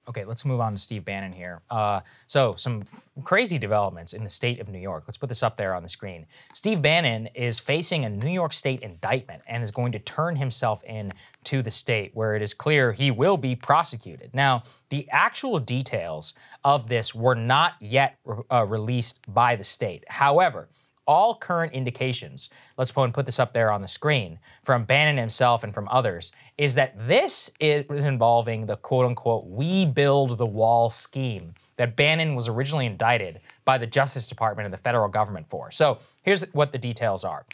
Okay, let's move on to Steve Bannon here. So some crazy developments in the state of New York. Let's put this up there on the screen. Steve Bannon is facing a New York State indictment and is going to turn himself in to the state where it is clear he will be prosecuted. Now, the actual details of this were not yet released by the state. However, all current indications, let's put this up there on the screen, from Bannon himself and from others, is that this is involving the quote-unquote "we build the wall" scheme that Bannon was originally indicted by the Justice Department and the federal government for. So here's what the details are.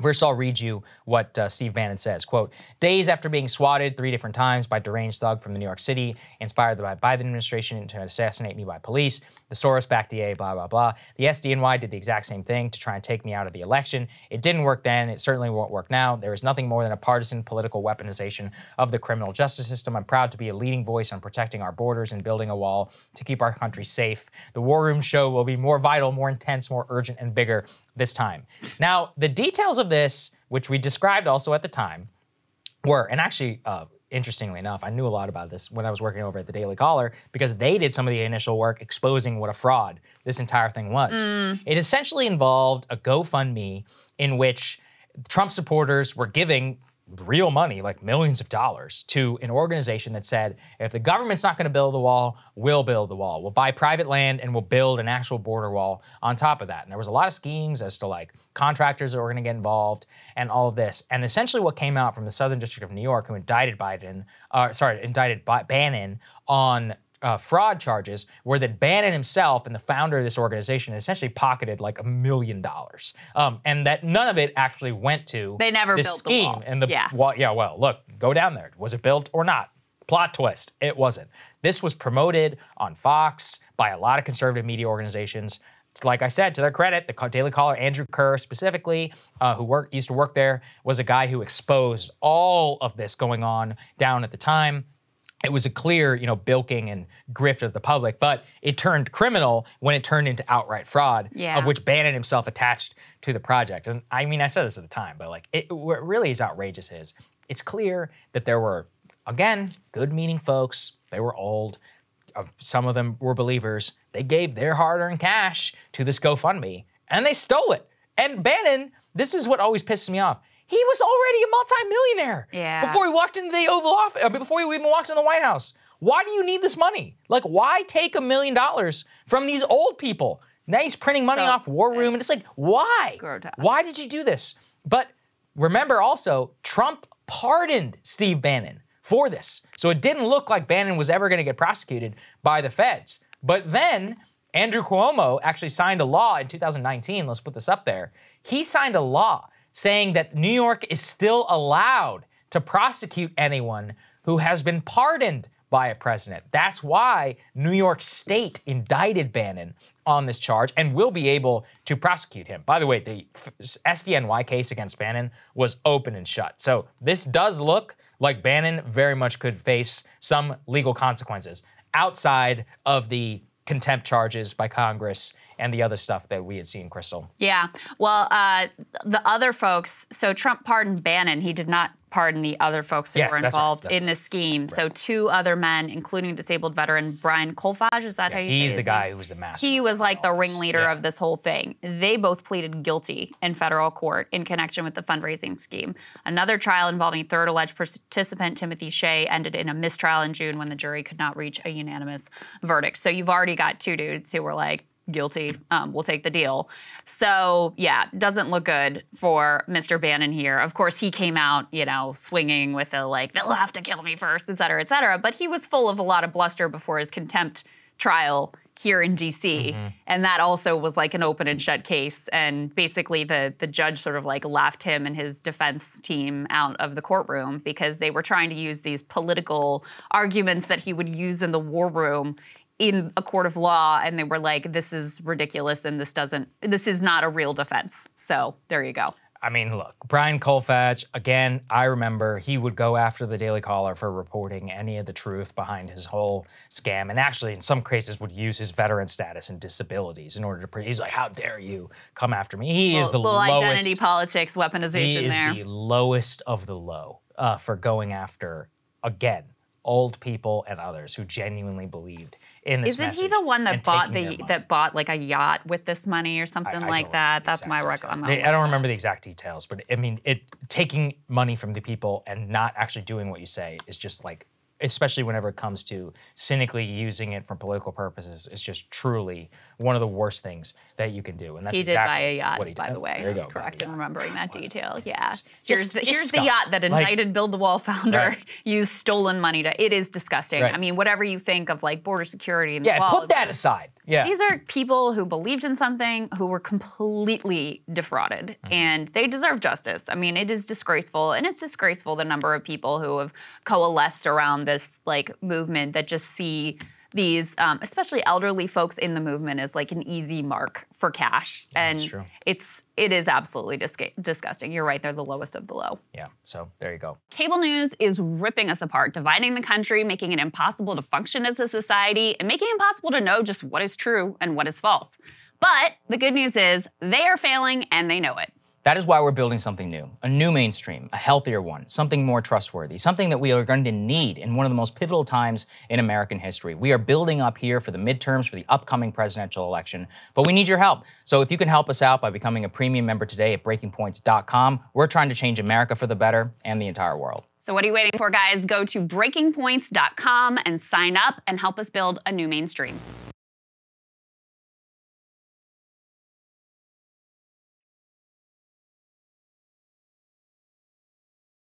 First, I'll read you what Steve Bannon says. Quote, days after being swatted 3 different times by deranged thug from New York City, inspired by the Biden administration to assassinate me by police, the Soros-backed DA, blah, blah, blah. The SDNY did the exact same thing to try and take me out of the election. It didn't work then. It certainly won't work now. There is nothing more than a partisan political weaponization of the criminal justice system. I'm proud to be a leading voice on protecting our borders and building a wall to keep our country safe. The War Room show will be more vital, more intense, more urgent, and bigger this time. Now, the details of this, which we described also at the time, were, and actually, interestingly enough, I knew a lot about this when I was working over at the Daily Caller because they did some of the initial work exposing what a fraud this entire thing was. It essentially involved a GoFundMe in which Trump supporters were giving real money, like millions of dollars, to an organization that said, if the government's not going to build the wall, we'll build the wall. We'll buy private land and we'll build an actual border wall on top of that. And there was a lot of schemes as to like contractors that were going to get involved and all of this. And essentially what came out from the Southern District of New York, who indicted Bannon on fraud charges, were that Bannon himself and the founder of this organization essentially pocketed like $1 million, and that none of it actually went to they never this built scheme. the wall. And the well, look, go down there. Was it built or not? Plot twist: it wasn't. This was promoted on Fox by a lot of conservative media organizations. Like I said, to their credit, the Daily Caller, Andrew Kerr specifically, who used to work there, was a guy who exposed all of this going on down at the time. It was a clear, bilking and grift of the public, but it turned criminal when it turned into outright fraud, of which Bannon himself attached to the project. And I mean, I said this at the time, but like, what really is outrageous is it's clear that there were, again, good-meaning folks. They were old. Some of them were believers. They gave their hard-earned cash to this GoFundMe, and they stole it. And Bannon, this is what always pisses me off. He was already a multimillionaire before he walked into the Oval Office, before he even walked in the White House. Why do you need this money? Like, why take $1 million from these old people? Now he's printing money off War Room, and it's like, why? Why did you do this? But remember also, Trump pardoned Steve Bannon for this. So it didn't look like Bannon was ever going to get prosecuted by the feds. But then Andrew Cuomo actually signed a law in 2019. Let's put this up there. He signed a law saying that New York is still allowed to prosecute anyone who has been pardoned by a president. That's why New York State indicted Bannon on this charge and will be able to prosecute him. By the way, the SDNY case against Bannon was open and shut. So this does look like Bannon very much could face some legal consequences outside of the contempt charges by Congress and the other stuff that we had seen, Krystal. Yeah. Well, the other folks, so Trump pardoned Bannon. He did not pardon the other folks who were involved in this scheme. Right. So 2 other men, including disabled veteran Brian Kolfage, is that how you say He's the guy who was the master. He was like the ringleader of this whole thing. They both pleaded guilty in federal court in connection with the fundraising scheme. Another trial involving a third alleged participant, Timothy Shea, ended in a mistrial in June when the jury could not reach a unanimous verdict. So you've already got 2 dudes who were like, guilty, we'll take the deal. So yeah, doesn't look good for Mr. Bannon here. Of course, he came out, swinging with a like, they'll have to kill me first, et cetera, et cetera. But he was full of a lot of bluster before his contempt trial here in D.C. And that also was like an open and shut case. And basically the judge sort of like laughed him and his defense team out of the courtroom because they were trying to use these political arguments that he would use in the war room in a court of law, and they were like, this is ridiculous and this is not a real defense. So there you go. I mean, look, Brian Kolfage, again, I remember he would go after the Daily Caller for reporting any of the truth behind his whole scam, and actually in some cases would use his veteran status and disabilities in order to, he's like, how dare you come after me? He is the lowest. Identity politics, weaponization there. He is the lowest of the low for going after, again, old people and others who genuinely believed in this message. Isn't he the one that and bought taking their that bought like a yacht with this money or something I like don't that? remember the That's my exact recollection. details. I don't remember the exact details, but I mean, taking money from the people and not actually doing what you say is just like, especially whenever it comes to cynically using it for political purposes, is just truly one of the worst things that you can do. And that's He did buy a exactly what he yacht, did. by the way. There you I was go, correct in yeah. remembering that detail. Yeah. Just Here's the scum. yacht that indicted Build the Wall founder Right. used stolen money to. It is disgusting. Right. I mean, whatever you think of like border security and Yeah, the wall, put that aside. Yeah. these are people who believed in something who were completely defrauded, and they deserve justice. I mean, it is disgraceful, and it's disgraceful the number of people who have coalesced around this like movement that just see these, especially elderly folks in the movement, as like an easy mark for cash. And that's true. it is absolutely disgusting. You're right; they're the lowest of the low. Yeah, so there you go. Cable news is ripping us apart, dividing the country, making it impossible to function as a society, and making it impossible to know just what is true and what is false. But the good news is they are failing and they know it. That is why we're building something new, a new mainstream, a healthier one, something more trustworthy, something that we are going to need in one of the most pivotal times in American history. We are building up here for the midterms, for the upcoming presidential election, but we need your help. So if you can help us out by becoming a premium member today at breakingpoints.com, we're trying to change America for the better and the entire world. So what are you waiting for, guys? Go to breakingpoints.com and sign up and help us build a new mainstream.